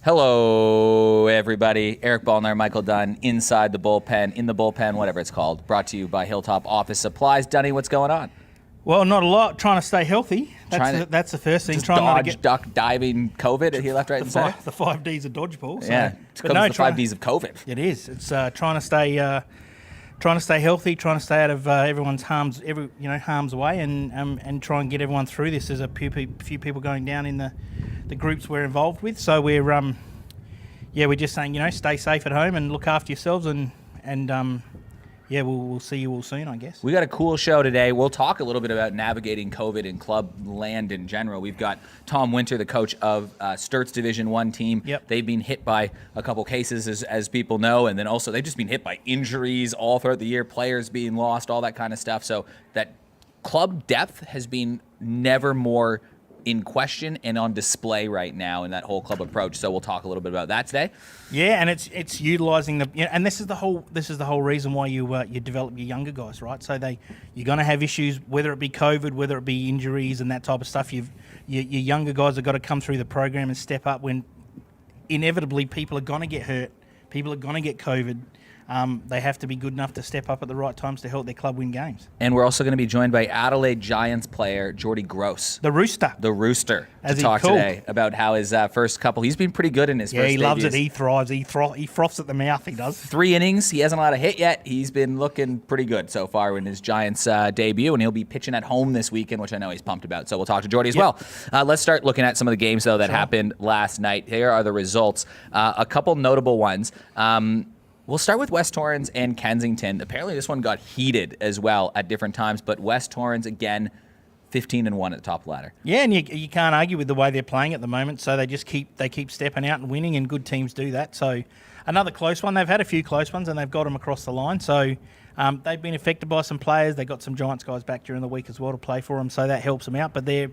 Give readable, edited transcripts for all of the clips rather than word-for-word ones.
Hello, everybody. Eric Ballner, Michael Dunn, inside the bullpen, in the bullpen, whatever it's called. Brought to you by Hilltop Office Supplies. Dunny, what's going on? Well, not a lot. Trying to stay healthy. That's the first thing. Just trying dodge, not to get duck, diving, COVID. He left, right, and center. The 5 Ds of dodgeball. So. Yeah, it's the 5 Ds of COVID. It is. It's trying to stay healthy, trying to stay out of everyone's harm's way, and try and get everyone through this. There's a few people going down in the groups we're involved with. So we're just saying, stay safe at home and look after yourselves, and we'll see you all soon, I guess. We got a cool show today. We'll talk a little bit about navigating COVID in club land in general. We've got Tom Winter, the coach of Sturt's Division 1 team. Yep. They've been hit by a couple cases, as people know, and then also they've just been hit by injuries all throughout the year, players being lost, all that kind of stuff. So that club depth has been never more in question and on display right now in that whole club approach. So we'll talk a little bit about that today. Yeah, and it's utilising and this is the whole reason why you develop your younger guys, right? So you're going to have issues, whether it be COVID, whether it be injuries and that type of stuff. Your younger guys have got to come through the program and step up when inevitably people are going to get hurt, people are going to get COVID. They have to be good enough to step up at the right times to help their club win games. And we're also going to be joined by Adelaide Giants player Jordy Groose. The Rooster. To talk today about how his first couple, he's been pretty good in his first debuts. Yeah, he loves debuts. it. He thrives. He froths at the mouth, he does. 3 innings. He hasn't allowed a hit yet. He's been looking pretty good so far in his Giants debut, and he'll be pitching at home this weekend, which I know he's pumped about. So we'll talk to Jordy as well. Let's start looking at some of the games, though, that happened last night. Here are the results. A couple notable ones. We'll start with West Torrens and Kensington. Apparently this one got heated as well at different times, but West Torrens, again, 15-1 at the top of the ladder. Yeah, and you can't argue with the way they're playing at the moment, so they keep stepping out and winning, and good teams do that. So another close one. They've had a few close ones, and they've got them across the line. So they've been affected by some players. They got some Giants guys back during the week as well to play for them, so that helps them out. But they're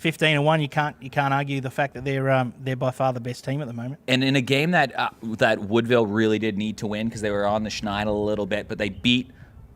15-1. You can't argue the fact that they're by far the best team at the moment. And in a game that Woodville really did need to win because they were on the schneid a little bit, but they beat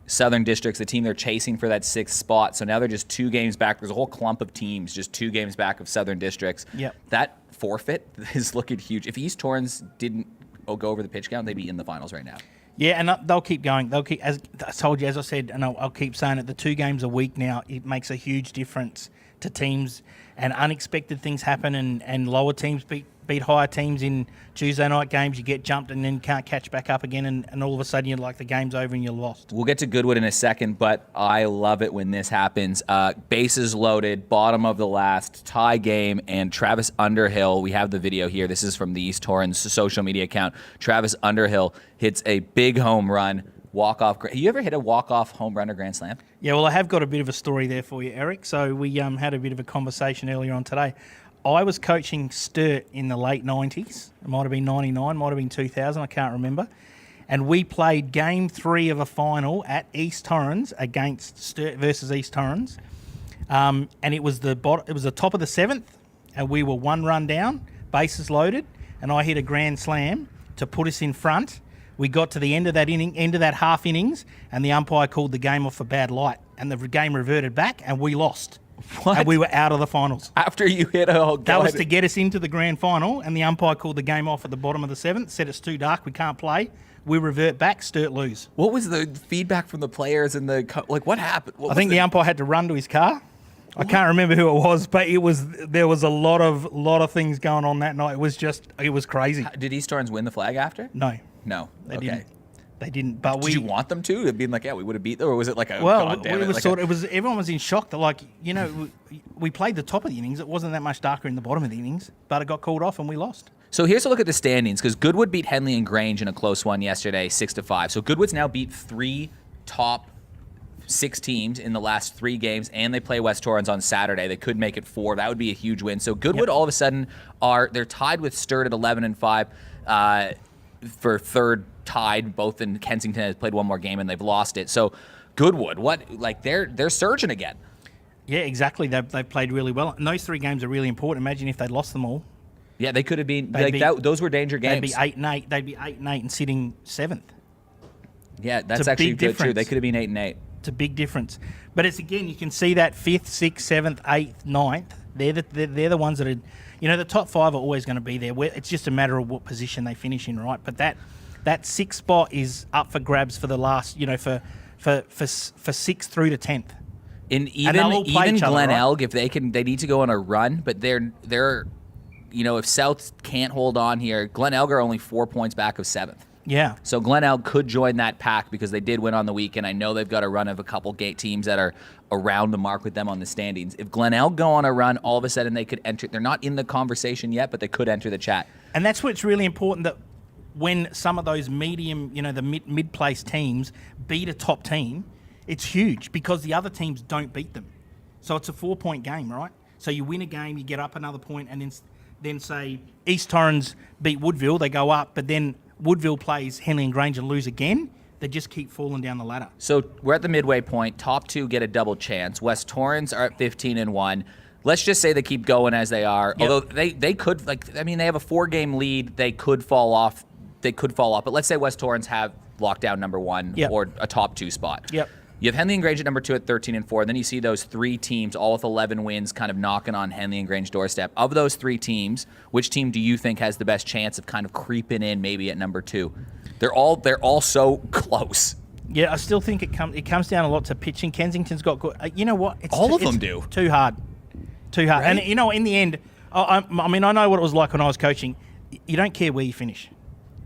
Southern Districts, the team they're chasing for that 6th spot. So now they're just 2 games back. There's a whole clump of teams just 2 games back of Southern Districts. Yep. That forfeit is looking huge. If East Torrens didn't go over the pitch count, they'd be in the finals right now. Yeah, and they'll keep going. As I told you, as I said, and I'll keep saying it, the 2 games a week now, it makes a huge difference to teams, and unexpected things happen, and lower teams beat higher teams in Tuesday night games. You get jumped and then can't catch back up again, and all of a sudden you're like, the game's over and you're lost. We'll get to Goodwood in a second, but I love it when this happens. Bases loaded, bottom of the last, tie game, and Travis Underhill, we have the video here. This is from the East Torrens social media account. Travis Underhill hits a big home run. Walk-off. Have you ever hit a walk-off home run or grand slam? Yeah, well, I have got a bit of a story there for you, Eric. So we had a bit of a conversation earlier on today. I was coaching Sturt in the late 90s. It might have been 99, might have been 2000, I can't remember. And we played Game 3 of a final at East Torrens against Sturt versus East Torrens. And it was the top of the 7th, and we were 1 run down, bases loaded, and I hit a grand slam to put us in front. We got to the end of that half innings, and the umpire called the game off for bad light, and the game reverted back, and we lost. What? And we were out of the finals. After you hit a... That was to get us into the grand final, and the umpire called the game off at the bottom of the 7th, said it's too dark, we can't play. We revert back, Sturt lose. What was the feedback from the players and what happened? I think the umpire had to run to his car. I can't remember who it was, but there was a lot of things going on that night. It was crazy. Did East Torrens win the flag after? No. No. They didn't. But did you want them to? It'd been like, yeah, we would have beat them, or was it like a everyone was in shock that we played the top of the innings. It wasn't that much darker in the bottom of the innings, but it got called off and we lost. So here's a look at the standings, because Goodwood beat Henley and Grange in a close one yesterday, 6-5. So Goodwood's now beat 3 top 6 teams in the last 3 games, and they play West Torrens on Saturday. They could make it 4. That would be a huge win. So Goodwood all of a sudden they're tied with Sturt at 11-5 for third tied. Both in Kensington has played 1 more game and they've lost it. So Goodwood, they're surging again. Yeah, exactly. They've played really well, and those 3 games are really important. Imagine if they'd lost them all. Yeah, they could have been those were danger games. They'd be 8-8. They'd be 8-8 and sitting 7th. Yeah, that's actually good too. They could have been 8-8. It's a big difference. But it's, again, you can see that 5th, 6th, 7th, 8th, 9th. They're the ones that are, the top 5 are always going to be there. It's just a matter of what position they finish in, right? But that 6th spot is up for grabs for the last, for 6th through to 10th. Even Glen Elg, if they need to go on a run, but they're if South can't hold on here, Glen Elg are only 4 points back of 7th. Yeah. So Glen Elg could join that pack because they did win on the weekend. I know they've got a run of a couple gate teams that are around the mark with them on the standings. If Glen Elg go on a run, all of a sudden they could enter. They're not in the conversation yet, but they could enter the chat. And that's what's really important, that when some of those medium, the mid-place teams beat a top team, it's huge because the other teams don't beat them. So it's a 4-point game, right? So you win a game, you get up another point, and then say East Torrens beat Woodville, they go up, but then Woodville plays Henley and Grange and lose again. They just keep falling down the ladder. So we're at the midway point. Top 2 get a double chance. West Torrens are at 15-1. Let's just say they keep going as they are. Yep. Although they could, they have a 4-game lead. They could fall off. But let's say West Torrens have lockdown number 1 or a top 2 spot. Yep. You have Henley and Grange at number 2 at 13-4. Then you see those 3 teams, all with 11 wins, kind of knocking on Henley and Grange doorstep. Of those 3 teams, which team do you think has the best chance of kind of creeping in maybe at number 2? They're all so close. Yeah, I still think it comes down a lot to pitching. Kensington's got good. You know what? All of them do. Too hard. Right? And in the end, I know what it was like when I was coaching. You don't care where you finish.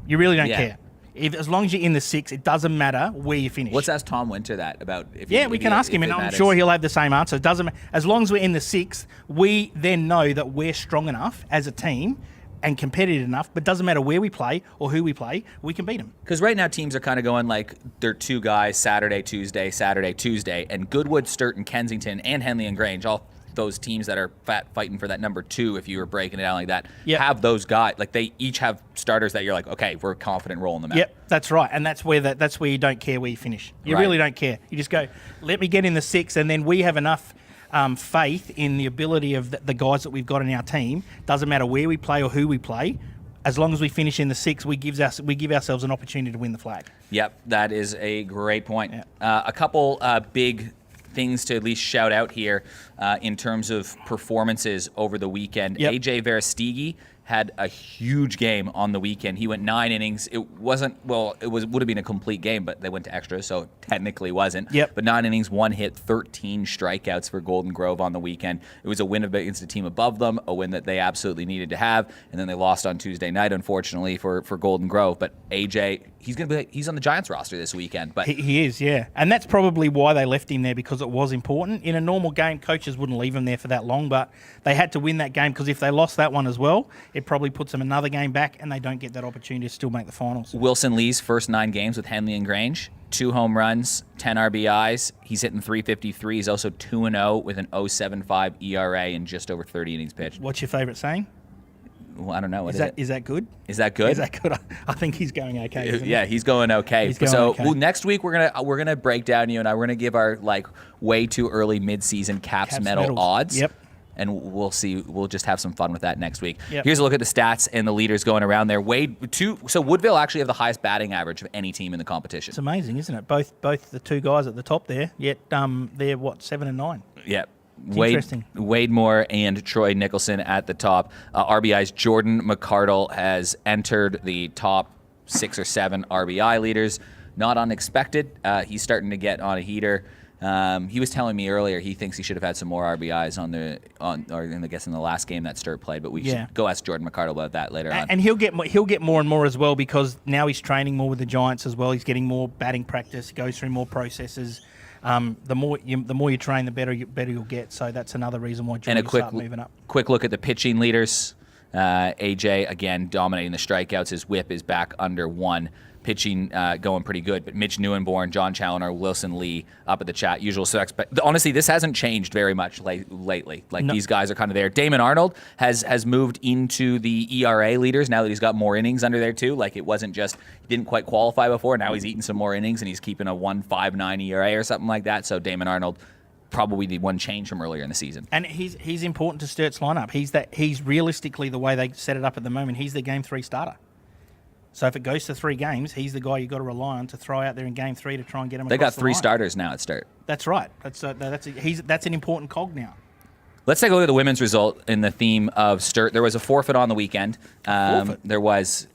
You really don't care. As long as you're in the 6, it doesn't matter where you finish. Let's ask Tom Winter that about we can ask him, and I'm sure he'll have the same answer. It doesn't matter. As long as we're in the 6th, we then know that we're strong enough as a team and competitive enough, but doesn't matter where we play or who we play, we can beat them. Because right now teams are kind of going like they're 2 guys, Saturday, Tuesday, and Goodwood, Sturt, and Kensington, and Henley and Grange, all those teams that are fighting for that number 2, if you were breaking it out like that, have those guys. Like they each have starters that you're like, okay, we're confident rolling them out. Yep, that's right, and that's where you don't care where you finish. You really don't care. You just go, let me get in the 6, and then we have enough faith in the ability of the guys that we've got in our team. Doesn't matter where we play or who we play. As long as we finish in the 6, we give ourselves an opportunity to win the flag. Yep, that is a great point. A couple big things to at least shout out here in terms of performances over the weekend. AJ Verestigi had a huge game on the weekend. He went 9 innings. It would have been a complete game, but they went to extra, so it technically wasn't. But 9 innings, 1 hit, 13 strikeouts for Golden Grove on the weekend. It was a win against a team above them, a win that they absolutely needed to have, and then they lost on Tuesday night, unfortunately, for Golden Grove. But AJ, he's on the Giants roster this weekend. But he is, yeah. And that's probably why they left him there, because it was important. In a normal game, coaches wouldn't leave him there for that long, but they had to win that game, because if they lost that one as well, it probably puts them another game back, and they don't get that opportunity to still make the finals. Wilson Lee's first 9 games with Henley and Grange, 2 home runs, 10 RBIs. He's hitting .353. He's also 2-0 with an .075 ERA in just over 30 innings pitched. What's your favourite saying? Well, I don't know. Is that good? Is that good? Is that good? I think he's going okay. Isn't he? He's going okay. Well, next week we're gonna break down, you and I. We're gonna give our way too early mid-season Caps medal odds. Yep. And we'll see. We'll just have some fun with that next week. Yep. Here's a look at the stats and the leaders going around there. So Woodville actually have the highest batting average of any team in the competition. It's amazing, isn't it? Both the 2 guys at the top there. Yet they're 7 and 9. Yeah. Interesting. Wade Moore and Troy Nicholson at the top. RBIs, Jordan McCardle has entered the top 6 or 7 RBI leaders. Not unexpected. He's starting to get on a heater. He was telling me earlier he thinks he should have had some more RBIs in the last game that Sturt played, but we should go ask Jordan McCardle about that later on. And he'll get more and more as well, because now he's training more with the Giants as well. He's getting more batting practice, goes through more processes. The more you train, the better you'll get. So that's another reason why Jordy will start moving up. Quick look at the pitching leaders. AJ, again, dominating the strikeouts. His whip is back under 1. Pitching going pretty good, but Mitch Neuenborn, John Challoner, Wilson Lee up at the chat. Usual suspect. Honestly, this hasn't changed very much lately. These guys are kind of there. Damon Arnold has moved into the ERA leaders now that he's got more innings under there too. It wasn't just he didn't quite qualify before. Now he's eating some more innings and he's keeping a 1.59 ERA or something like that. So Damon Arnold probably did one change from earlier in the season. And he's important to Sturt's lineup. He's realistically, the way they set it up at the moment, he's the game 3 starter. So if it goes to 3 games, he's the guy you've got to rely on to throw out there in game 3 to try and get him across the line. They got 3 starters now at Sturt. That's right. That's an important cog now. Let's take a look at the women's result in the theme of Sturt. There was a forfeit on the weekend. There was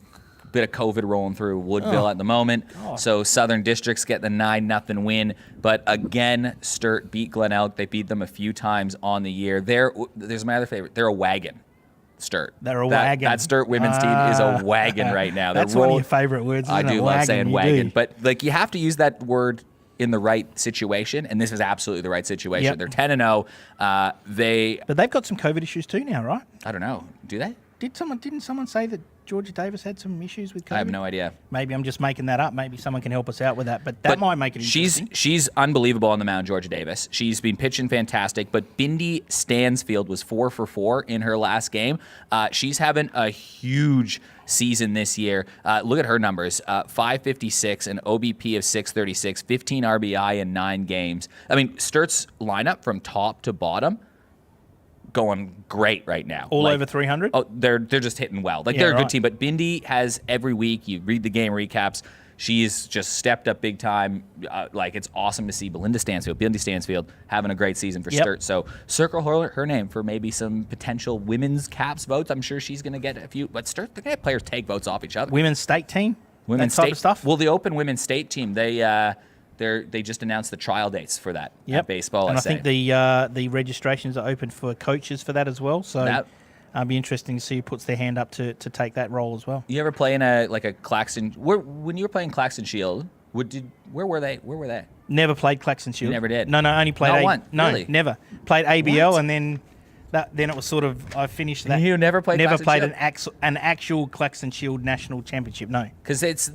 a bit of COVID rolling through Woodville at the moment. So Southern Districts get the 9-0 win. But again, Sturt beat Glen Elk. They beat them a few times on the year. There's my other favorite. They're a wagon. Sturt. They're a wagon. That Sturt women's team is a wagon right now. That's one of your favorite words, isn't I do it? love saying wagon. Do. But like you have to use that word in the right situation, and this is absolutely the right situation. Yep. They're 10-0. But they've got some COVID issues too now, right? I don't know. Do they? Didn't someone say that Georgia Davis had some issues with COVID? I have no idea. Maybe I'm just making that up. Maybe someone can help us out with that. But that might make it interesting. She's unbelievable on the mound, Georgia Davis. She's been pitching fantastic. But Bindi Stansfield was 4 for 4 in her last game. She's having a huge season this year. Look at her numbers: 556, an OBP of 636, 15 RBI in 9 games. I mean, Sturt's lineup from top to bottom going great right now. All over 300? Oh, they're just hitting well. Like, they're a good team. But Bindi has every week, you read the game recaps, she's just stepped up big time. It's awesome to see Bindi Stansfield having a great season for Sturt. So circle her name for maybe some potential women's caps votes. I'm sure she's going to get a few. But Sturt, they're going to have players take votes off each other. Women's state team? Women's that type state of stuff? Well, the Open Women's State team, they just announced the trial dates for that at baseball. And I think the registrations are open for coaches for that as well. So it'll be interesting to see who puts their hand up to take that role as well. You ever play in a Claxton? When you were playing Claxton Shield, where were they? Never played Claxton Shield. You never did? No, only played Not one? No, Really? never. Played ABL What? and then it was sort of, I finished that. You never played Never Claxton played Shield? an actual Claxton Shield national championship, no. Because it's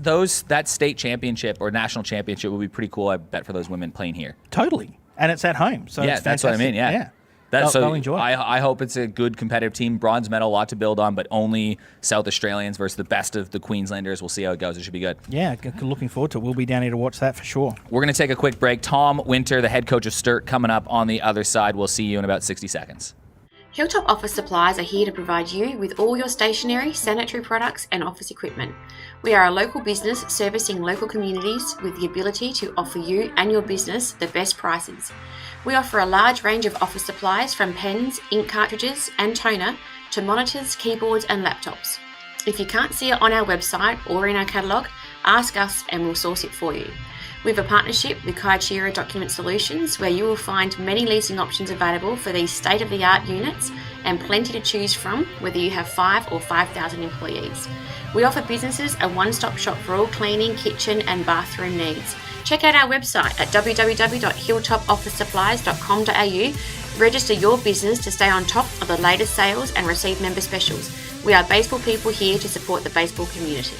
that state championship or national championship would be pretty cool, I bet, for those women playing here. Totally. And it's at home. So Yeah, it's that's what I mean, fantastic. yeah. They'll enjoy it. I hope it's a good competitive team. Bronze medal, a lot to build on, but only South Australians versus the best of the Queenslanders. We'll see how it goes. It should be good. Yeah, looking forward to it. We'll be down here to watch that for sure. We're going to take a quick break. Tom Winter, the head coach of Sturt, coming up on the other side. We'll see you in about 60 seconds. Hilltop Office Supplies are here to provide you with all your stationery, sanitary products and office equipment. We are a local business servicing local communities with the ability to offer you and your business the best prices. We offer a large range of office supplies from pens, ink cartridges and toner to monitors, keyboards and laptops. If you can't see it on our website or in our catalogue, ask us and we'll source it for you. We have a partnership with Kaishira Document Solutions where you will find many leasing options available for these state-of-the-art units and plenty to choose from whether you have 5 or 5,000 employees. We offer businesses a one-stop shop for all cleaning, kitchen and bathroom needs. Check out our website at www.hilltopofficesupplies.com.au. Register your business to stay on top of the latest sales and receive member specials. We are baseball people here to support the baseball community.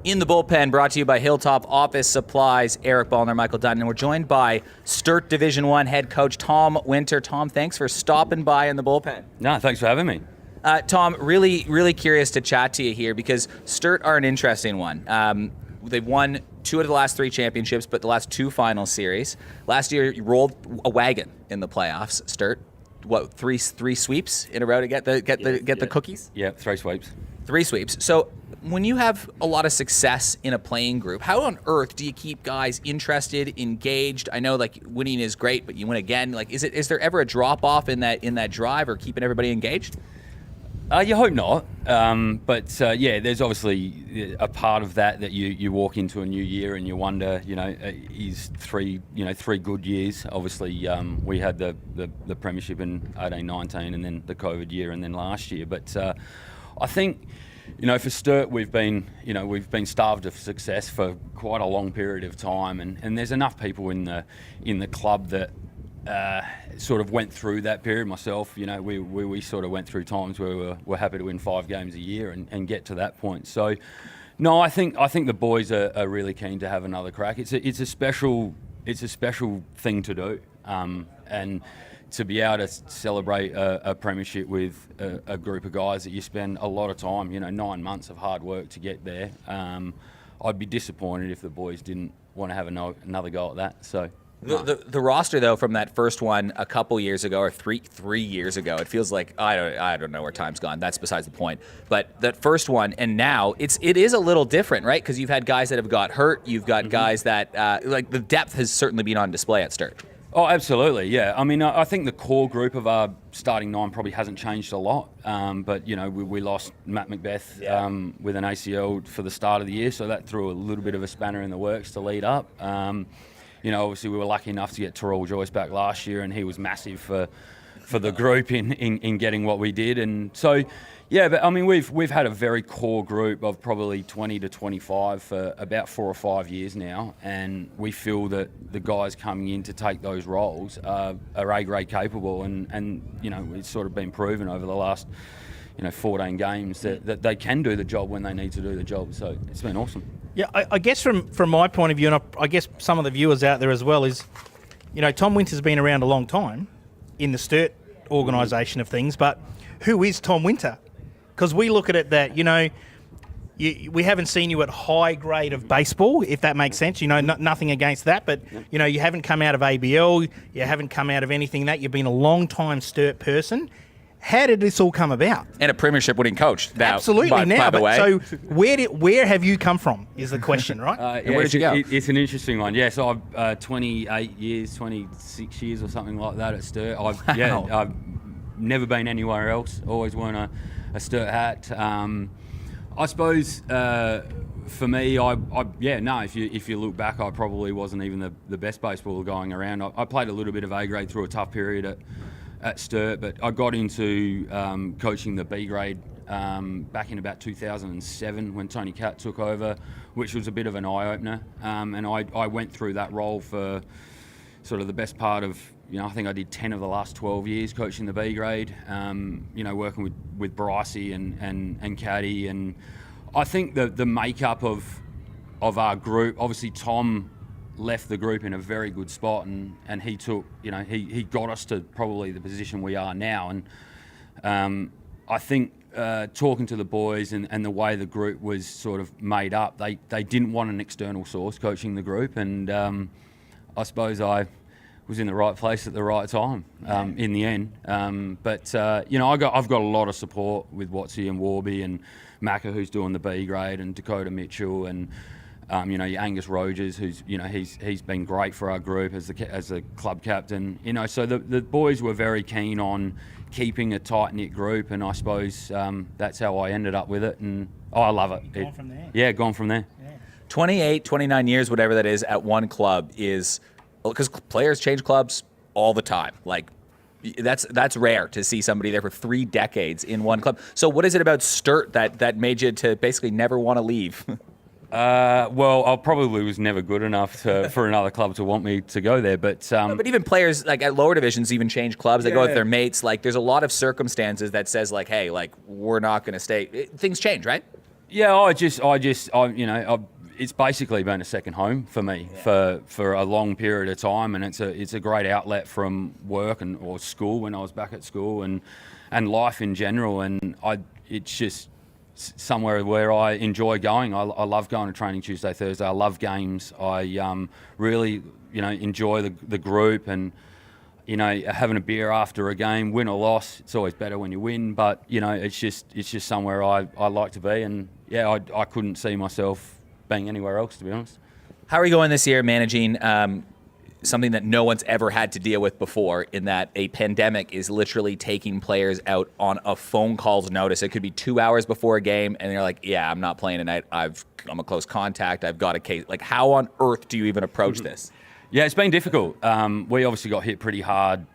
In the Bullpen, brought to you by Hilltop Office Supplies, Eric Ballner, Michael Dunn, and we're joined by Sturt Division 1 head coach Tom Winter. Tom, thanks for stopping by in the Bullpen. No, thanks for having me. Tom, really, really curious to chat to you here because Sturt are an interesting one. They've won 2 of the last 3 championships, but the last 2 final series. Last year, you rolled a wagon in the playoffs, Sturt. What, three sweeps in a row to get the cookies? Yeah, 3 sweeps. 3 sweeps. So when you have a lot of success in a playing group, how on earth do you keep guys interested, engaged? I know winning is great, but you win again. Is there ever a drop off in that drive or keeping everybody engaged? You hope not, but there's obviously a part of that you walk into a new year and you wonder, is 3 good years. Obviously, we had the premiership in 18-19 and then the COVID year and then last year. But I think, for Sturt, we've been starved of success for quite a long period of time, and there's enough people in the club that sort of went through that period. Myself, we sort of went through times where we're happy to win 5 games a year and get to that point. So, no, I think the boys are really keen to have another crack. It's a special thing to do, and to be able to celebrate a premiership with a group of guys that you spend a lot of time, 9 months of hard work to get there. I'd be disappointed if the boys didn't want to have another go at that. So. The roster, though, from that first one a couple years ago or three years ago, it feels like I don't know where time's gone. That's besides the point. But that first one and now it is a little different, right? Because you've had guys that have got hurt. You've got guys that the depth has certainly been on display at Sturt. Oh, absolutely, yeah. I mean, I think the core group of our starting 9 probably hasn't changed a lot. But, we lost Matt Macbeth with an ACL for the start of the year, so that threw a little bit of a spanner in the works to lead up. Obviously we were lucky enough to get Terrell Joyce back last year, and he was massive for the group in getting what we did. And so, yeah, but I mean, we've had a very core group of probably 20 to 25 for about 4 or 5 years now, and we feel that the guys coming in to take those roles are A-grade capable, and it's sort of been proven over the last 14 games that they can do the job when they need to do the job. So it's been awesome. Yeah, I guess from my point of view, and I guess some of the viewers out there as well, is, Tom Winter's been around a long time in the Sturt organisation of things, but who is Tom Winter? Because we look at it that, we haven't seen you at high grade of baseball, if that makes sense. Nothing against that, but, you haven't come out of ABL, you haven't come out of anything that. You've been a long-time Sturt person. How did this all come about? And a premiership winning coach. Now, absolutely, by the way. So where have you come from is the question, right? And where did you go? It's an interesting one. Yeah, so I've 28 years, 26 years or something like that at Sturt. I've never been anywhere else. Always worn a Sturt hat. I suppose for me, if you look back, I probably wasn't even the best baseballer going around. I played a little bit of A-grade through a tough period at Sturt, but I got into coaching the B grade back in about 2007 when Tony Catt took over, which was a bit of an eye-opener. And I went through that role for sort of the best part of, I think I did 10 of the last 12 years coaching the B grade, working with Brycey and Caddy. And I think the makeup of our group, obviously Tom left the group in a very good spot, and he took, he got us to probably the position we are now. And I think talking to the boys and the way the group was sort of made up, they didn't want an external source coaching the group, and I suppose I was in the right place at the right time in the end. I've got a lot of support with Watsy and Warby and Macca, who's doing the B grade, and Dakota Mitchell, and your Angus Rogers, who's he's been great for our group as a club captain. So the boys were very keen on keeping a tight knit group, and I suppose that's how I ended up with it, and I love it. Gone from there. Yeah, gone from there. Yeah. 28, 29 years, whatever that is, at one club is, because players change clubs all the time. Like, that's rare to see somebody there for 3 decades in one club. So what is it about Sturt that made you to basically never want to leave? Well, I probably was never good enough for another club to want me to go there. But but even players like at lower divisions even change clubs. They go with their mates. Like, there's a lot of circumstances that says like, hey, like, we're not going to stay. Things change, right? Yeah, it's basically been a second home for me for a long period of time, and it's a great outlet from work or school when I was back at school, and life in general. And it's just somewhere where I enjoy going. I love going to training Tuesday, Thursday. I love games. I really enjoy the group, and having a beer after a game, win or loss. It's always better when you win, but it's just somewhere I like to be, and I couldn't see myself being anywhere else, to be honest. How are you going this year managing something that no one's ever had to deal with before, in that a pandemic is literally taking players out on a phone call's notice? It could be 2 hours before a game, and they're like, yeah, I'm not playing tonight. I'm a close contact. I've got a case. Like, how on earth do you even approach this? Yeah, it's been difficult. We obviously got hit pretty hard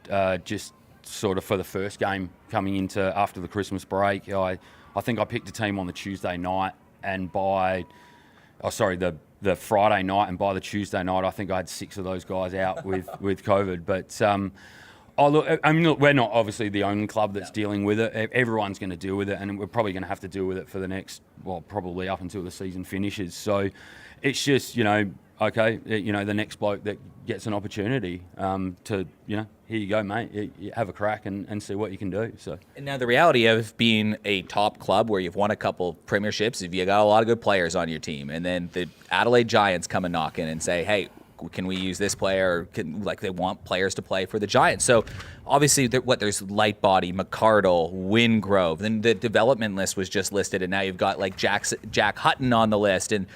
just sort of for the first game coming into after the Christmas break. I think I picked a team on the Tuesday night, and the Friday night, and by the Tuesday night, I think I had 6 of those guys out with COVID. But look, we're not obviously the only club that's dealing with it. Everyone's going to deal with it, and we're probably going to have to deal with it for the next, probably up until the season finishes. So it's just, the next bloke that gets an opportunity to, here you go, mate, you have a crack and see what you can do. So. And now the reality of being a top club where you've won a couple premierships, if you got a lot of good players on your team, and then the Adelaide Giants come and knock in and say, hey, can we use this player? They want players to play for the Giants. So obviously, there's Lightbody, McCardle, Wingrove. Then the development list was just listed, and now you've got like Jack Hutton on the list, and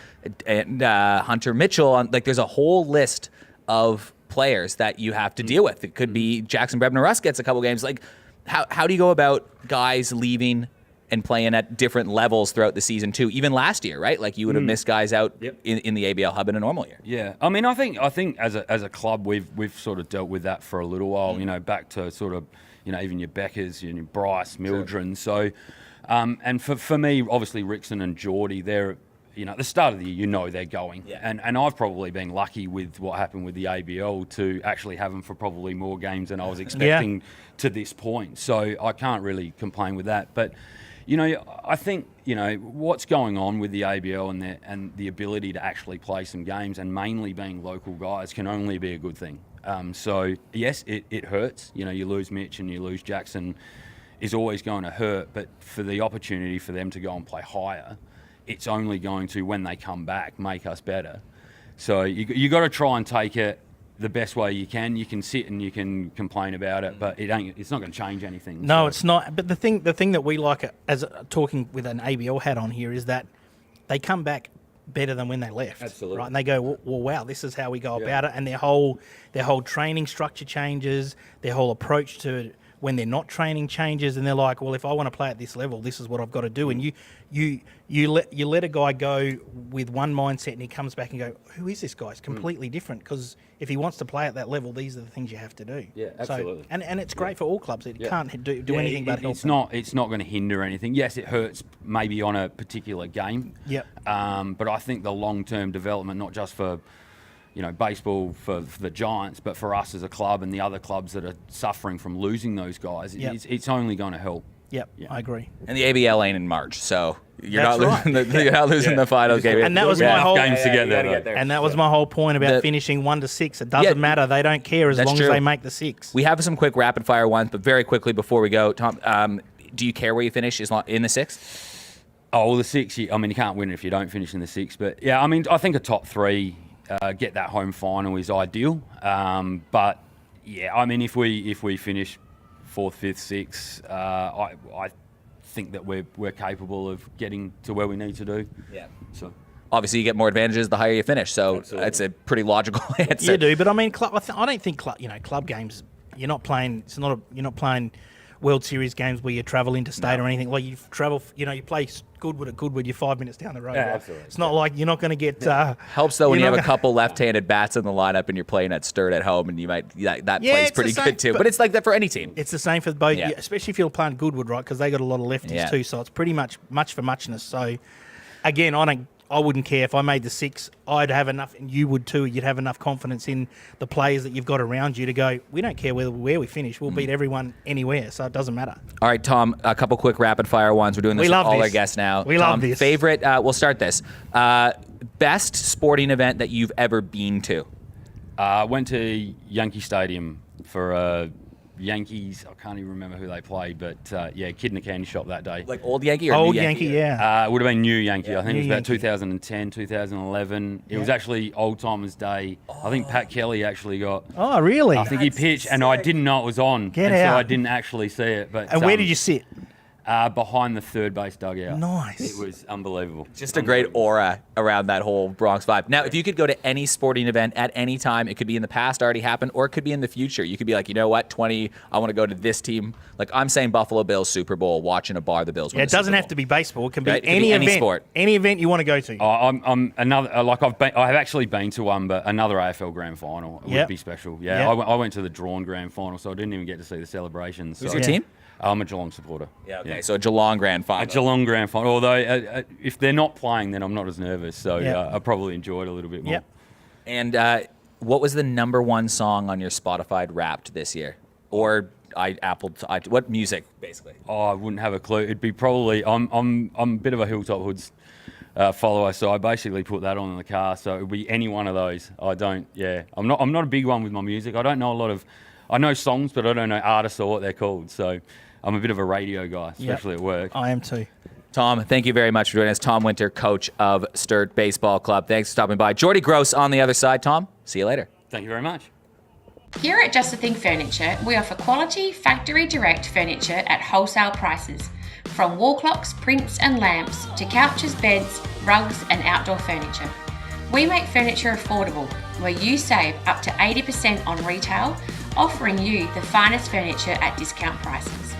Hunter Mitchell on. Like, there's a whole list of players that you have to deal with. It could be Jackson Brebner-Russ gets a couple games. Like, how do you go about guys leaving and playing at different levels throughout the season too? Even last year, right? Like you would have missed guys out in the ABL hub in a normal year. Yeah, I mean, I think as a club we've sort of dealt with that for a little while. You know, back to sort of even your Beckers, your Bryce, Mildren. Sure. So, and for me, obviously Rickson and Jordy, they're at the start of the year, they're going. Yeah. And I've probably been lucky with what happened with the ABL to actually have them for probably more games than I was expecting to this point. So I can't really complain with that. But I think what's going on with the ABL and the ability to actually play some games, and mainly being local guys, can only be a good thing. So yes, it hurts. You lose Mitch and you lose Jackson, is always going to hurt. But for the opportunity for them to go and play higher, it's only going to, when they come back, make us better. So you got to try and take it the best way you can. You can sit and you can complain about it, but it's not going to change anything. No, so. It's not. But the thing that we like, as talking with an ABL hat on here, is that they come back better than when they left. Absolutely. Right? And they go, well, wow, this is how we go about it. And their whole training structure changes, their whole approach to when they're not training changes, and they're like, well, if I want to play at this level, this is what I've got to do. And you let a guy go with one mindset, and he comes back and go, who is this guy? It's completely different, because if he wants to play at that level, these are the things you have to do. Yeah, absolutely. So, and it's great for all clubs. It can't do anything but help. It's not going to hinder anything. Yes, it hurts maybe on a particular game. Yep. But I think the long-term development, not just for baseball for the Giants, but for us as a club and the other clubs that are suffering from losing those guys, it's only going to help. Yep, I agree. And the ABL ain't in March, so you're That's not losing, you're not losing the final game. And that was my whole games to get there. And that was my whole point about finishing 1 to 6. It doesn't matter; they don't care as long as they make the 6. We have some quick rapid fire ones, but very quickly before we go, Tom, do you care where you finish? Is in the 6th? Oh, well, the 6. I mean, you can't win if you don't finish in the 6. But yeah, I mean, I think a top 3. Get that home final is ideal, but yeah, I mean, if we finish 4th, 5th, 6th, I think that we're capable of getting to where we need to do. Yeah. So obviously, you get more advantages the higher you finish. So Absolutely. It's a pretty logical answer. You do, but I mean, I don't think club games. You're not playing. You're not playing World Series games where you travel interstate or anything. Like you travel, you play Goodwood at Goodwood, you're 5 minutes down the road. Yeah, right? absolutely. It's not like you're not going to get. Helps though when you have a couple left-handed bats in the lineup and you're playing at Sturt at home, and you might that plays pretty good too. But it's like that for any team. It's the same for both, especially if you're playing Goodwood, right? Because they got a lot of lefties too, so it's pretty much for muchness. So again, I wouldn't care if I made the 6. I'd have enough, and you would too. You'd have enough confidence in the players that you've got around you to go, we don't care where we finish. We'll beat everyone anywhere, so it doesn't matter. All right, Tom, a couple quick rapid-fire ones. We're doing this with all our guests now. We Tom, love this. Favorite, we'll start this. Best sporting event that you've ever been to? Went to Yankee Stadium for Yankees. I can't even remember who they played, but kid in a candy shop that day. Like old Yankee or old new Yankee? Yeah. It would have been new Yankee. I think it was about Yankee. 2010, 2011. It was actually Old Timers Day. I think Pat Kelly actually got. Oh, really? I think he pitched, and I didn't know it was on. Get and out. So I didn't actually see it. But And where did you sit? Behind the third base dugout. Nice. It was unbelievable. Just a great aura around that whole Bronx vibe. Now, if you could go to any sporting event at any time, it could be in the past, already happened, or it could be in the future. You could be like, you know what, I want to go to this team. Like I'm saying Buffalo Bills Super Bowl, watching a bar the Bills win It the doesn't Super have Bowl. to be baseball. It can be Right? It could any be any event. sport. Any event you want to go to. I'm another I have actually been to one, but another AFL Grand Final would be special. Yeah, Yep. I went to the drawn Grand Final, so I didn't even get to see the celebrations. Who's So- your team? I'm a Geelong supporter. Yeah, okay. So a Geelong Grand Final. A Geelong Grand Final. Although if they're not playing, then I'm not as nervous. So I probably enjoy it a little bit more. Yep. And what was the number one song on your Spotify Wrapped this year? Or what music, basically? Oh, I wouldn't have a clue. It'd be probably. I'm a bit of a Hilltop Hoods follower, so I basically put that on in the car. So it would be any one of those. I don't. Yeah, I'm not a big one with my music. I don't know a lot of. I know songs, but I don't know artists or what they're called. So I'm a bit of a radio guy, especially at work. I am too. Tom, thank you very much for joining us. Tom Winter, coach of Sturt Baseball Club. Thanks for stopping by. Jordy Groose on the other side. Tom, see you later. Thank you very much. Here at Just a Thing Furniture, we offer quality factory direct furniture at wholesale prices. From wall clocks, prints and lamps to couches, beds, rugs and outdoor furniture. We make furniture affordable, where you save up to 80% on retail, offering you the finest furniture at discount prices.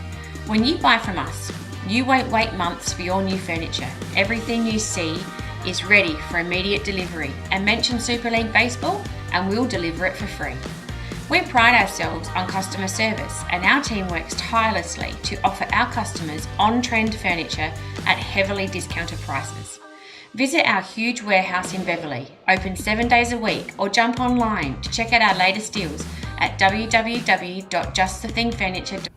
When you buy from us, you won't wait months for your new furniture. Everything you see is ready for immediate delivery, and mention Super League Baseball and we'll deliver it for free. We pride ourselves on customer service, and our team works tirelessly to offer our customers on-trend furniture at heavily discounted prices. Visit our huge warehouse in Beverley, open 7 days a week, or jump online to check out our latest deals at www.justthethingfurniture.com.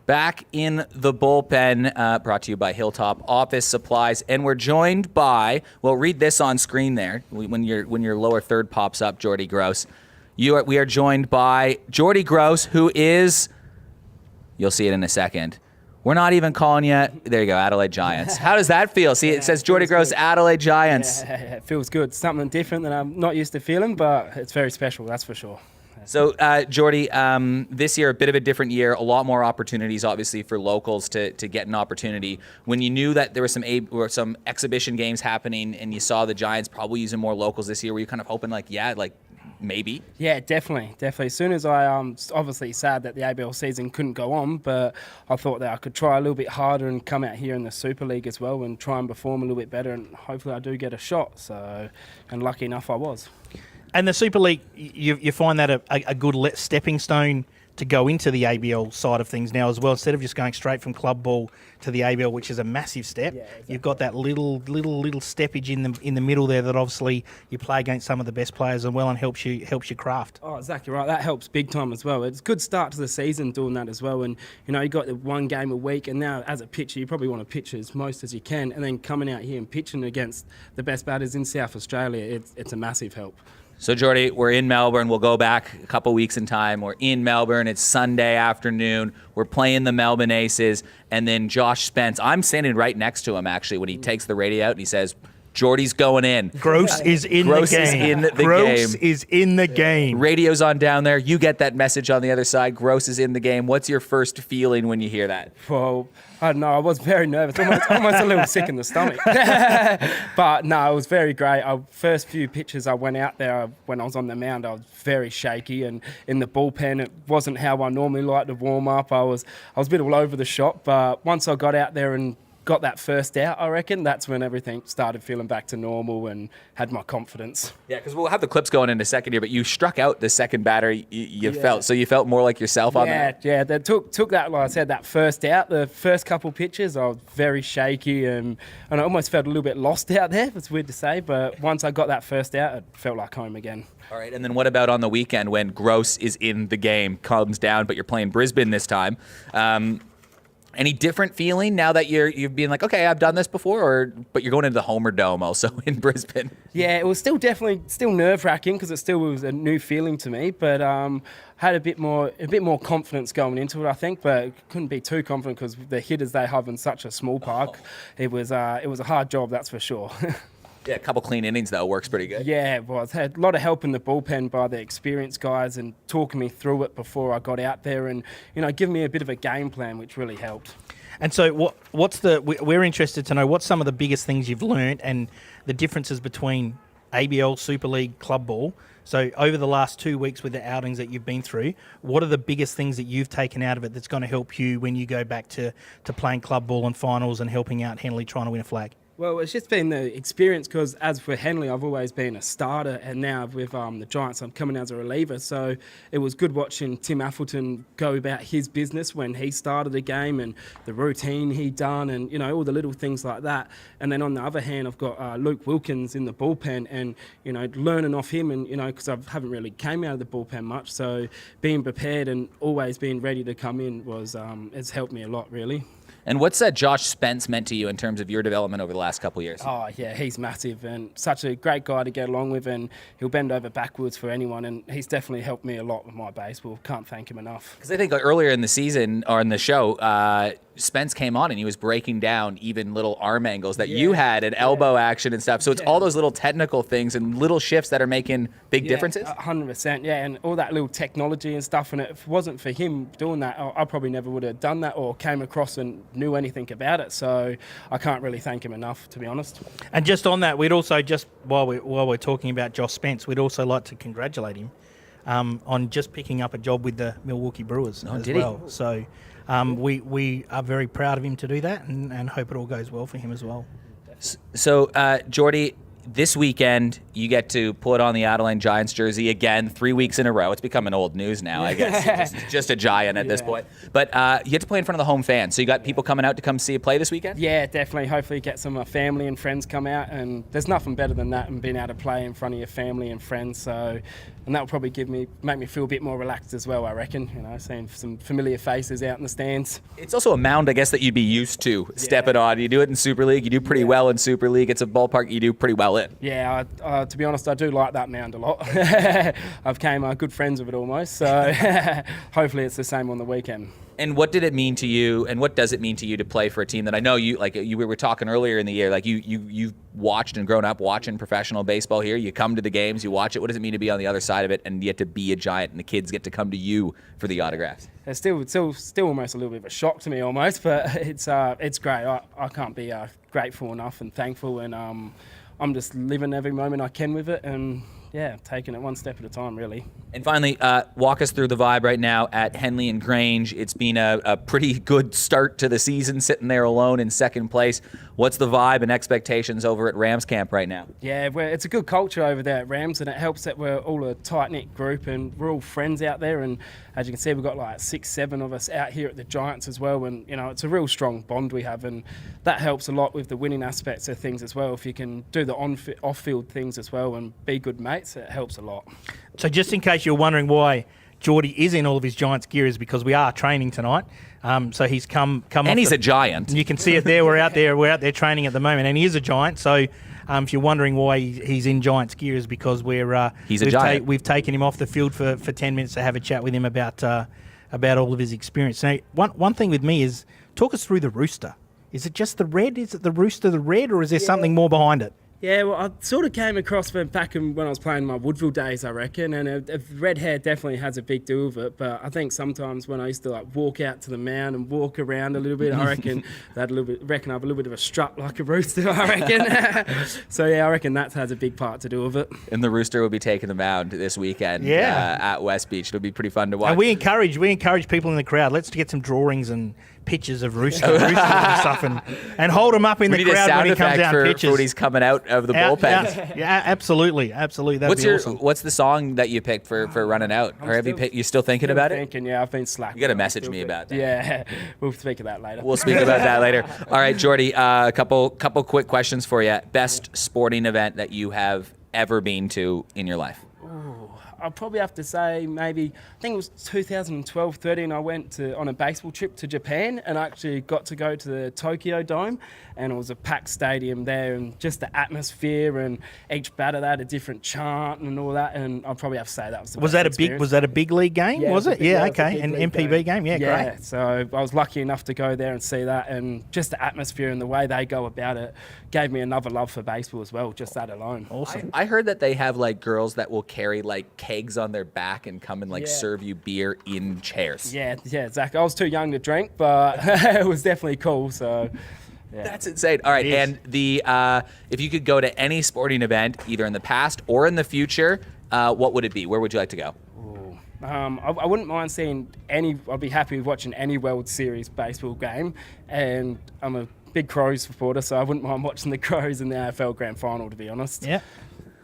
Back in the bullpen, brought to you by Hilltop Office Supplies, and we're joined by, well, read this on screen there when your lower third pops up, Jordy Groose. We are joined by Jordy Groose, who is, you'll see it in a second. We're not even calling you, there you go, Adelaide Giants. How does that feel? See, it says Jordy Groose, Adelaide Giants. Yeah, it feels good. Something different that I'm not used to feeling, but it's very special, that's for sure. So, Jordy, this year, a bit of a different year, a lot more opportunities, obviously, for locals to get an opportunity. When you knew that there were some exhibition games happening and you saw the Giants probably using more locals this year, were you kind of hoping, maybe? Yeah, definitely. As soon as I, obviously sad that the ABL season couldn't go on, but I thought that I could try a little bit harder and come out here in the Super League as well and try and perform a little bit better, and hopefully I do get a shot. So, and lucky enough I was. And the Super League, you find that a good stepping stone to go into the ABL side of things now as well, instead of just going straight from club ball to the ABL, which is a massive step. Yeah, exactly. You've got that little steppage in the middle there that obviously you play against some of the best players as well and helps you craft. Oh, exactly right. That helps big time as well. It's a good start to the season doing that as well. And you got the one game a week, and now as a pitcher, you probably want to pitch as most as you can, and then coming out here and pitching against the best batters in South Australia, it's a massive help. So, Jordy, we're in Melbourne. We'll go back a couple weeks in time. We're in Melbourne. It's Sunday afternoon. We're playing the Melbourne Aces. And then Josh Spence, I'm standing right next to him, actually, when he takes the radio out and he says, Jordy's going in. Groose is in the game. Groose is in the game. Radio's on down there. You get that message on the other side. Groose is in the game. What's your first feeling when you hear that? Well, I don't know. I was very nervous, almost a little sick in the stomach. But no, it was very great. First few pitches I went out there, when I was on the mound, I was very shaky, and in the bullpen, it wasn't how I normally like to warm up. I was a bit all over the shop, but once I got out there and got that first out, I reckon that's when everything started feeling back to normal and had my confidence. Yeah, because we'll have the clips going in a second here, but you struck out the second batter. You felt more like yourself on that. Yeah, they took that, like I said, that first out. The first couple pitches, I was very shaky and I almost felt a little bit lost out there. It's weird to say, but once I got that first out, it felt like home again. All right, and then what about on the weekend when Groose is in the game, comes down, but you're playing Brisbane this time? Any different feeling now that you've been like, okay, I've done this before, but you're going into the Homer Dome also in Brisbane? Yeah, it was still nerve-wracking because it still was a new feeling to me, but had a bit more confidence going into it, I think, but couldn't be too confident because the hitters they have in such a small park, it was a hard job, that's for sure. Yeah, a couple clean innings, though, works pretty good. Yeah, well, I've had a lot of help in the bullpen by the experienced guys and talking me through it before I got out there and, giving me a bit of a game plan, which really helped. And so we're interested to know what's some of the biggest things you've learned and the differences between ABL, Super League, club ball. So over the last 2 weeks with the outings that you've been through, what are the biggest things that you've taken out of it that's going to help you when you go back to playing club ball and finals and helping out Henley trying to win a flag? Well, it's just been the experience because as for Henley, I've always been a starter, and now with the Giants, I'm coming as a reliever. So it was good watching Tim Appleton go about his business when he started the game and the routine he done and, all the little things like that. And then on the other hand, I've got Luke Wilkins in the bullpen and, learning off him and, because I haven't really came out of the bullpen much. So being prepared and always being ready to come in has helped me a lot, really. And what's Josh Spence meant to you in terms of your development over the last couple of years? Oh, yeah, he's massive and such a great guy to get along with, and he'll bend over backwards for anyone, and he's definitely helped me a lot with my baseball. Can't thank him enough. Because I think earlier in the season or in the show, Spence came on and he was breaking down even little arm angles that you had and elbow action and stuff. So it's all those little technical things and little shifts that are making big differences. 100%, yeah, and all that little technology and stuff. And if it wasn't for him doing that, I probably never would have done that or came across and knew anything about it. So I can't really thank him enough, to be honest. And just on that, we'd also just while we're talking about Josh Spence, we'd also like to congratulate him on just picking up a job with the Milwaukee Brewers as well. So we are very proud of him to do that and hope it all goes well for him as well. So, Jordy, this weekend you get to put on the Adelaide Giants jersey again 3 weeks in a row. It's becoming old news now, I guess. just a giant at this point. But you get to play in front of the home fans. So you got people coming out to come see you play this weekend? Yeah, definitely. Hopefully get some of my family and friends come out. And there's nothing better than that and being able to play in front of your family and friends. So, and that will probably make me feel a bit more relaxed as well, I reckon. You know, seeing some familiar faces out in the stands. It's also a mound, I guess, that you'd be used to stepping on. You do it in Super League. You do pretty well in Super League. It's a ballpark you do pretty well in. Yeah, to be honest, I do like that mound a lot. I've become good friends with it almost, so hopefully it's the same on the weekend. And what did it mean to you, and what does it mean to you to play for a team that I know you, like we were talking earlier in the year, like you've watched and grown up watching professional baseball here. You come to the games, you watch it. What does it mean to be on the other side of it and get to be a Giant and the kids get to come to you for the autographs? It's still almost a little bit of a shock to me almost, but it's great. I can't be grateful enough and thankful, and I'm just living every moment I can with it and, yeah, taking it one step at a time, really. And finally, walk us through the vibe right now at Henley and Grange. It's been a pretty good start to the season, sitting there alone in second place. What's the vibe and expectations over at Rams camp right now? Yeah, it's a good culture over there at Rams, and it helps that we're all a tight-knit group and we're all friends out there. And as you can see, we've got like 6-7 of us out here at the Giants as well. And, you know, it's a real strong bond we have, and that helps a lot with the winning aspects of things as well. If you can do the off-field things as well and be good mates, it helps a lot. So just in case you're wondering why Jordy is in all of his Giants gear, is because we are training tonight. So he's come and he's a Giant. You can see it there. We're out there training at the moment, and he is a Giant. So if you're wondering why he's in Giants gear, is because he's a Giant. We've taken him off the field for 10 minutes to have a chat with him about all of his experience. Now, one thing with me is, talk us through the rooster. Is it just the red? Is it the rooster, the red, or is there something more behind it? Yeah, well, I sort of came across them back when I was playing my Woodville days, I reckon, and red hair definitely has a big deal with it, but I think sometimes when I used to like walk out to the mound and walk around a little bit, I reckon I have a little bit of a strut like a rooster, I reckon. So yeah, I reckon that has a big part to do with it. And the rooster will be taking the mound this weekend at West Beach. It'll be pretty fun to watch. And we encourage people in the crowd, let's get some drawings and pictures of roosters and stuff and hold them up in the crowd when he comes out and pitches. For when he's coming out of the bullpen. Yeah, absolutely. That'd be awesome. What's the song that you picked for running out? Or have you still thinking about it? Yeah, I've been slacking. You got to message me about that. Yeah, we'll speak of that later. We'll speak about that later. All right, Jordy, a couple quick questions for you. Best sporting event that you have ever been to in your life? I'll probably have to say I think it was 2012-13, I went on a baseball trip to Japan and I actually got to go to the Tokyo Dome, and it was a packed stadium there, and just the atmosphere, and each batter had a different chant and all that, and I'll probably have to say that was the best experience. Was that a big league game, was it? Yeah, okay, an MPB game, yeah, great. So I was lucky enough to go there and see that, and just the atmosphere and the way they go about it gave me another love for baseball as well, just that alone. Awesome. I heard that they have like girls that will carry like kegs on their back and come and serve you beer in chairs. Yeah, exactly. I was too young to drink, but it was definitely cool. So, yeah. That's insane. All right, and if you could go to any sporting event, either in the past or in the future, what would it be? Where would you like to go? I wouldn't mind seeing I'd be happy with watching any World Series baseball game, and I'm a big Crows supporter, so I wouldn't mind watching the Crows in the AFL Grand Final, to be honest. Yeah.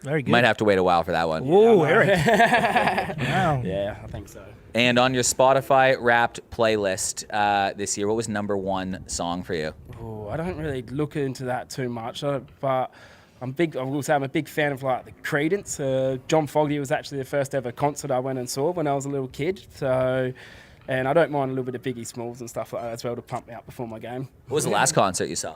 Very good. Might have to wait a while for that one. Whoa, Eric. Wow. Yeah, I think so. And on your Spotify Wrapped playlist this year, what was number one song for you? I don't really look into that too much, but I will say I'm a big fan of like the Creedence. John Fogerty was actually the first ever concert I went and saw when I was a little kid. So, and I don't mind a little bit of Biggie Smalls and stuff like that as well to pump me up before my game. What was the last concert you saw?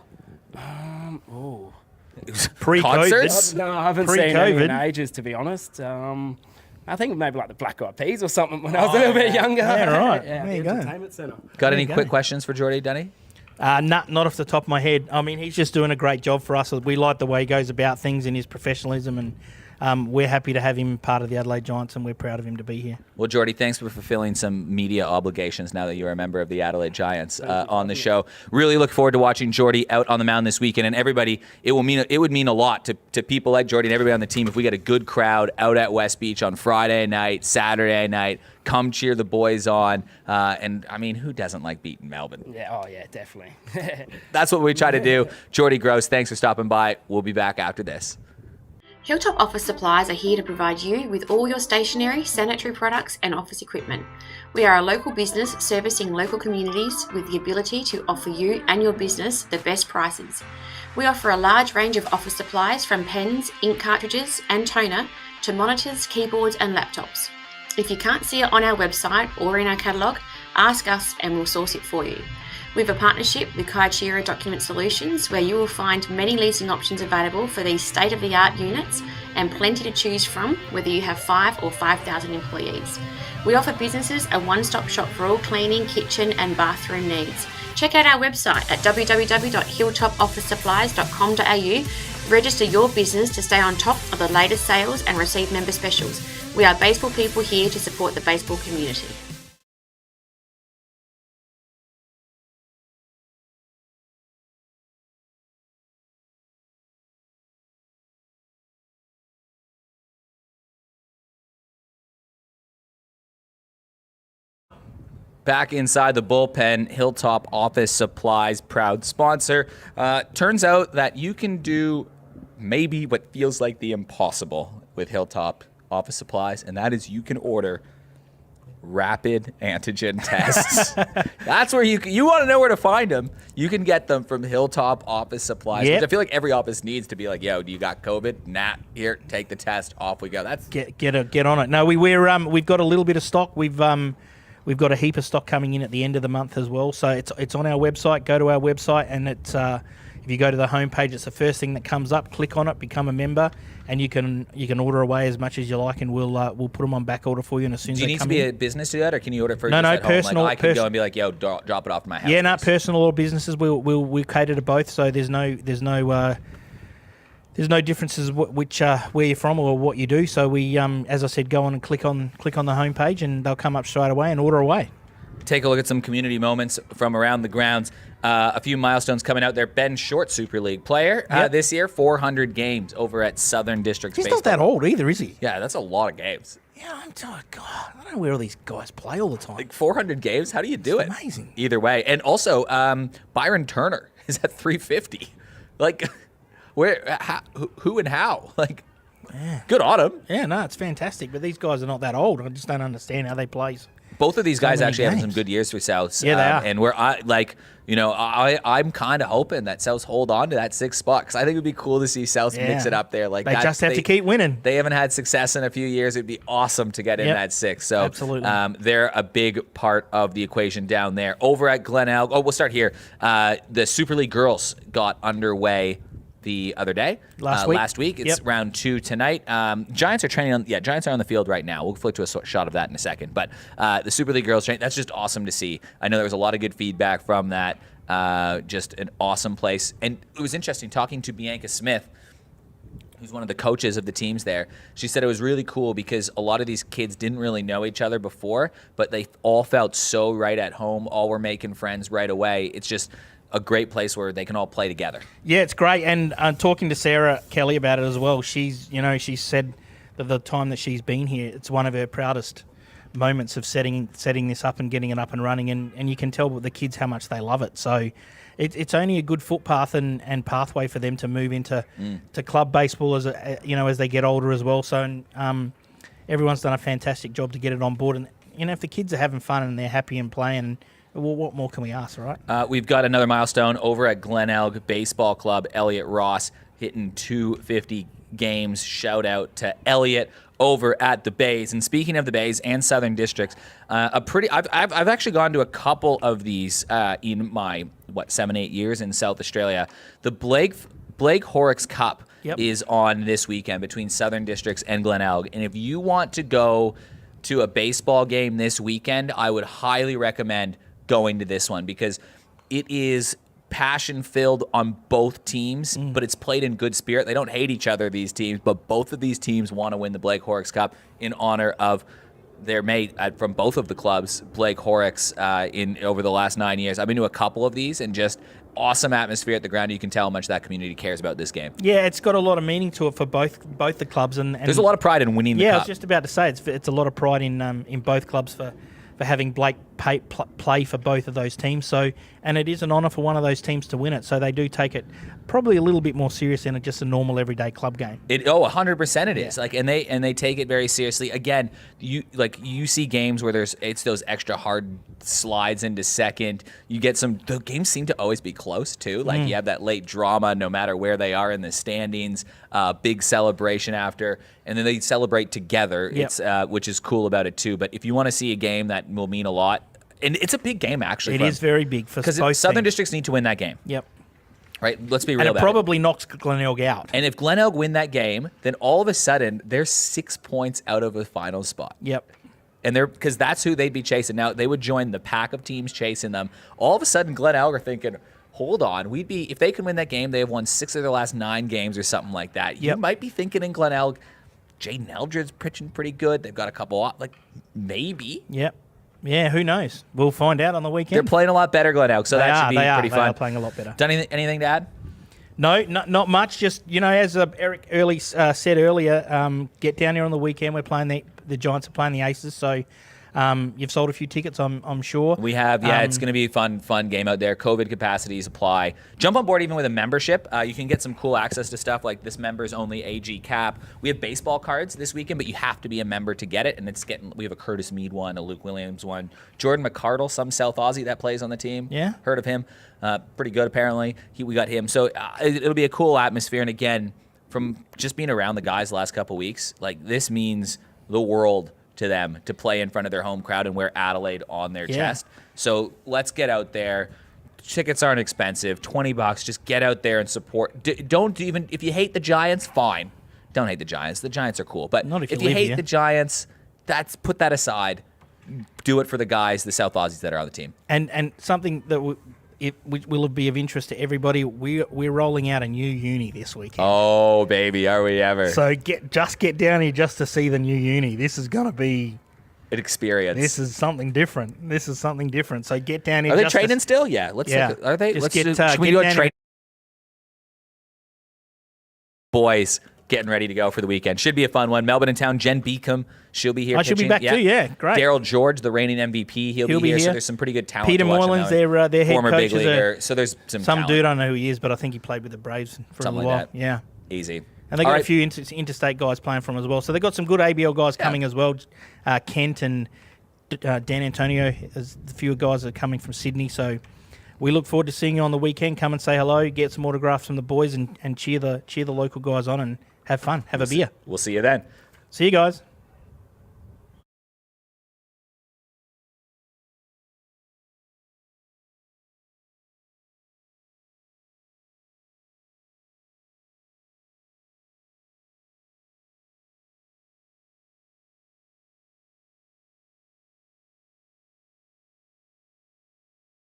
Pre-COVID. No, I haven't seen any in ages, to be honest. I think maybe like the Black Eyed Peas or something when I was a little bit younger. Yeah, right. Yeah, there you go. Entertainment Centre. Got any quick questions for Jordy, Dunny? Not off the top of my head. I mean, he's just doing a great job for us. We like the way he goes about things and his professionalism, and we're happy to have him part of the Adelaide Giants, and we're proud of him to be here. Well, Jordy, thanks for fulfilling some media obligations now that you're a member of the Adelaide Giants on the show. Really look forward to watching Jordy out on the mound this weekend. And everybody, it would mean a lot to people like Jordy and everybody on the team if we get a good crowd out at West Beach on Friday night, Saturday night. Come cheer the boys on. And, I mean, who doesn't like beating Melbourne? Yeah, oh yeah, definitely. That's what we try to do. Jordy Groose, thanks for stopping by. We'll be back after this. Hilltop Office Supplies are here to provide you with all your stationery, sanitary products and office equipment. We are a local business servicing local communities with the ability to offer you and your business the best prices. We offer a large range of office supplies from pens, ink cartridges and toner to monitors, keyboards and laptops. If you can't see it on our website or in our catalogue, ask us and we'll source it for you. We have a partnership with Kaishira Document Solutions where you will find many leasing options available for these state-of-the-art units and plenty to choose from whether you have 5 or 5,000 employees. We offer businesses a one-stop shop for all cleaning, kitchen and bathroom needs. Check out our website at www.hilltopofficesupplies.com.au. Register your business to stay on top of the latest sales and receive member specials. We are baseball people here to support the baseball community. Back inside the bullpen, Hilltop Office Supplies, proud sponsor. Turns out that you can do maybe what feels like the impossible with Hilltop Office Supplies, and that is you can order rapid antigen tests. That's where you want to know where to find them. You can get them from Hilltop Office Supplies, Yep. which I feel like every office needs to be like, yo, do you got COVID? Nah, here, take the test, off we go. That's Get on it. No, we've got a little bit of stock. We've got a heap of stock coming in at the end of the month as well. So it's on our website. Go to our website, and it's if you go to the homepage, it's the first thing that comes up. Click on it, become a member, and you can order away as much as you like, and we'll put them on back order for you. And as soon as do you they need to come be in, a business to do that, or can you order it for No, just at personal. home? Like I can go and be like, yo, drop it off to my house. Yeah, no, please. personal or businesses. We'll cater to both. So there's no differences which where you're from or what you do. So we, as I said, go on and click on the homepage, and they'll come up straight away and order away. Take a look at some community moments from around the grounds. A few milestones coming out there. Ben Short, Super League player this year, 400 games over at Southern Districts. He's Baseball. not that old either, is he? Yeah, that's a lot of games. Yeah, God, I don't know where all these guys play all the time. Like 400 games? How do you do it? Amazing. Either way. And also, Byron Turner is at 350. Like, who and how? Like, good on him. Yeah, no, it's fantastic. But these guys are not that old. I just don't understand how they play. Both of these guys many actually having some games. good years for South. Yeah, they are. And I'm kind of hoping that South hold on to that 6th spot, because I think it would be cool to see South mix it up there. Like They just have to keep winning. They haven't had success in a few years. It'd be awesome to get in that 6th. So Absolutely. They're a big part of the equation down there. Over at Glenelg, we'll start here. The Super League girls got underway the other day. Last week. It's round 2 tonight. Giants are training Giants are on the field right now. We'll flick to a shot of that in a second. But the Super League girls training, that's just awesome to see. I know there was a lot of good feedback from that. Just an awesome place. And it was interesting talking to Bianca Smith, who's one of the coaches of the teams there. She said it was really cool because a lot of these kids didn't really know each other before, but they all felt so right at home. All were making friends right away. It's just a great place where they can all play together. Yeah, it's great. And talking to Sarah Kelly about it as well, she said that the time that she's been here, it's one of her proudest moments of setting this up and getting it up and running. And you can tell with the kids how much they love it. So it's only a good footpath and pathway for them to move into to club baseball as they get older as well. So everyone's done a fantastic job to get it on board. And if the kids are having fun and they're happy and playing, well, what more can we ask, right? We've got another milestone over at Glenelg Baseball Club. Elliot Ross hitting 250 games. Shout out to Elliot over at the Bays. And speaking of the Bays and Southern Districts, I've actually gone to a couple of these in my 7-8 years in South Australia. The Blake Horrocks Cup is on this weekend between Southern Districts and Glenelg. And if you want to go to a baseball game this weekend, I would highly recommend going to this one, because it is passion-filled on both teams, but it's played in good spirit. They don't hate each other, these teams, but both of these teams want to win the Blake Horrocks Cup in honor of their mate from both of the clubs, Blake Horrocks, in over the last 9 years. I've been to a couple of these, and just awesome atmosphere at the ground. You can tell how much that community cares about this game. Yeah, it's got a lot of meaning to it for both the clubs, and there's a lot of pride in winning the cup. Yeah, I was just about to say it's a lot of pride in both clubs for having Blake play for both of those teams. So, and it is an honour for one of those teams to win it. So they do take it probably a little bit more serious than just a normal everyday club game. 100% it is. Like, and they take it very seriously. Again, you see games where it's those extra hard slides into second. You get the games seem to always be close too. Like you have that late drama no matter where they are in the standings. Big celebration after, and then they celebrate together. Yep. It's which is cool about it too. But if you want to see a game that will mean a lot, and it's a big game actually. It is very big for both because Southern teams. Districts need to win that game. Yep. Right, let's be real And it about probably knocks Glenelg out. And if Glenelg win that game, then all of a sudden they're 6 points out of a final spot. Yep. And because that's who they'd be chasing. Now they would join the pack of teams chasing them. All of a sudden, Glenelg are thinking, hold on, if they can win that game, they have won 6 of their last 9 games or something like that. Yep. You might be thinking in Glenelg, Jaden Eldred's pitching pretty good. They've got a couple maybe. Yep. Yeah, who knows? We'll find out on the weekend. They're playing a lot better, Glenelg, so that should be pretty fun. They are playing a lot better. Done anything to add? No, not much. Just, as Eric said earlier, get down here on the weekend. We're playing the Giants are playing the Aces, so you've sold a few tickets, I'm sure. We have, it's going to be a fun game out there. COVID capacities apply. Jump on board even with a membership. You can get some cool access to stuff like this members only AG cap. We have baseball cards this weekend, but you have to be a member to get it. And we have a Curtis Meade one, a Luke Williams one, Jordan McCardle, some South Aussie that plays on the team. Yeah, heard of him. Pretty good apparently. We got him. So it'll be a cool atmosphere. And again, from just being around the guys the last couple of weeks, this means the world to them to play in front of their home crowd and wear Adelaide on their chest. So let's get out there. Tickets aren't expensive, $20. Just get out there and support. Don't even, if you hate the Giants, fine. Don't hate the Giants. The Giants are cool. But if you hate the Giants, put that aside. Do it for the guys, the South Aussies that are on the team. And something that it will be of interest to everybody. We're rolling out a new uni this weekend. Oh, baby, are we ever? So get down here just to see the new uni. This is going to be an experience. This is something different. So get down here. Are they training still? Yeah. Look are they? Should we go train? Boys getting ready to go for the weekend. Should be a fun one. Melbourne in town. Jen Beacom, she'll be here. She'll be back too. Yeah, great. Daryl George, the reigning MVP, he'll be here. So there's some pretty good talent. Peter Moylan's their head former coach. Big leaguer. So there's some talent. Dude I don't know who he is, but I think he played with the Braves for something a while. Like that. Yeah, easy. And they got a few interstate guys playing from as well. So they got some good ABL guys coming as well. Kent and Dan Antonio, as the few guys that are coming from Sydney. So we look forward to seeing you on the weekend. Come and say hello, get some autographs from the boys, and cheer the local guys on and have fun. Have a beer. We'll see you then. See you guys.